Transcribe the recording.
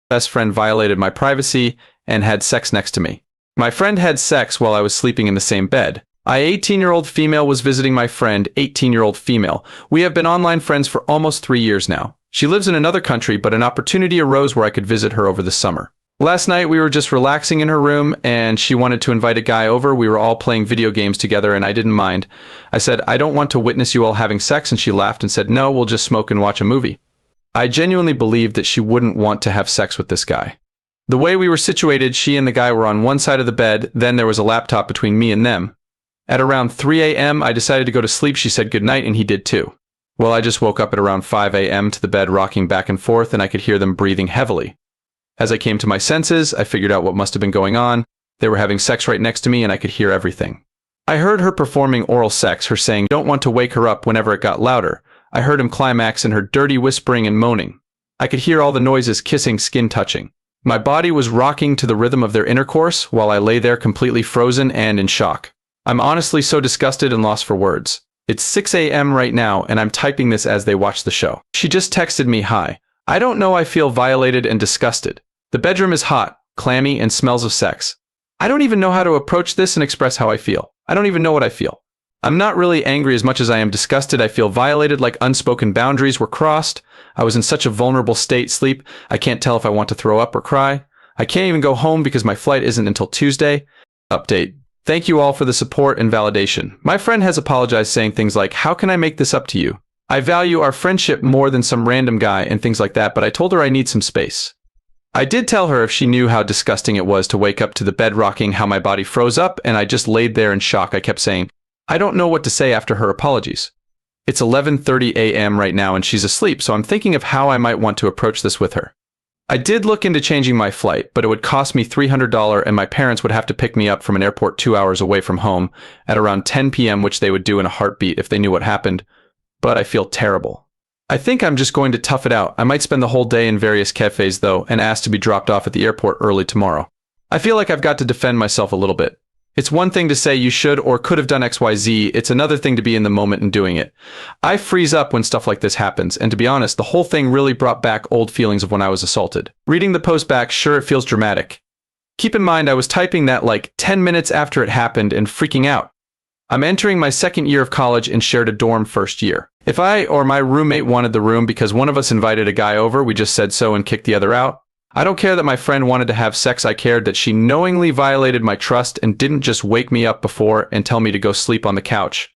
best friend violated my privacy and had sex next to me. My friend had sex while I was sleeping in the same bed. I, 18-year-old female, was visiting my friend, 18-year-old female. We have been online friends for almost 3 years now. She lives in another country, but an opportunity arose where I could visit her over the summer. Last night, we were just relaxing in her room, and she wanted to invite a guy over. We were all playing video games together, and I didn't mind. I said, "I don't want to witness you all having sex," and she laughed and said, "No, we'll just smoke and watch a movie." I genuinely believed that she wouldn't want to have sex with this guy. The way we were situated, she and the guy were on one side of the bed, then there was a laptop between me and them. At around 3 a.m., I decided to go to sleep. She said goodnight, and he did too. Well, I just woke up at around 5 a.m. to the bed rocking back and forth, and I could hear them breathing heavily. As I came to my senses, I figured out what must have been going on. They were having sex right next to me, and I could hear everything. I heard her performing oral sex, her saying, "Don't want to wake her up," whenever it got louder. I heard him climax in her dirty whispering and moaning. I could hear all the noises, kissing, skin touching. My body was rocking to the rhythm of their intercourse while I lay there completely frozen and in shock. I'm honestly so disgusted and lost for words. It's 6 a.m. right now, and I'm typing this as they watch the show. She just texted me, "Hi. I don't know, I feel violated and disgusted. The bedroom is hot, clammy, and smells of sex. I don't even know how to approach this and express how I feel. I don't even know what I feel. I'm not really angry as much as I am disgusted. I feel violated, like unspoken boundaries were crossed. I was in such a vulnerable state, sleep. I can't tell if I want to throw up or cry. I can't even go home because my flight isn't until Tuesday." Update. Thank you all for the support and validation. My friend has apologized, saying things like, "How can I make this up to you? I value our friendship more than some random guy," and things like that, but I told her I need some space. I did tell her if she knew how disgusting it was to wake up to the bed rocking, how my body froze up, and I just laid there in shock. I kept saying, I don't know what to say after her apologies. It's 11:30 a.m. right now and she's asleep, so I'm thinking of how I might want to approach this with her. I did look into changing my flight, but it would cost me $300 and my parents would have to pick me up from an airport 2 hours away from home at around 10 p.m., which they would do in a heartbeat if they knew what happened. But I feel terrible. I think I'm just going to tough it out. I might spend the whole day in various cafes though and ask to be dropped off at the airport early tomorrow. I feel like I've got to defend myself a little bit. It's one thing to say you should or could have done XYZ, it's another thing to be in the moment and doing it. I freeze up when stuff like this happens, and to be honest, the whole thing really brought back old feelings of when I was assaulted. Reading the post back, sure, it feels dramatic. Keep in mind I was typing that like 10 minutes after it happened and freaking out. I'm entering my second year of college and shared a dorm first year. If I or my roommate wanted the room because one of us invited a guy over, we just said so and kicked the other out. I don't care that my friend wanted to have sex, I cared that she knowingly violated my trust and didn't just wake me up before and tell me to go sleep on the couch.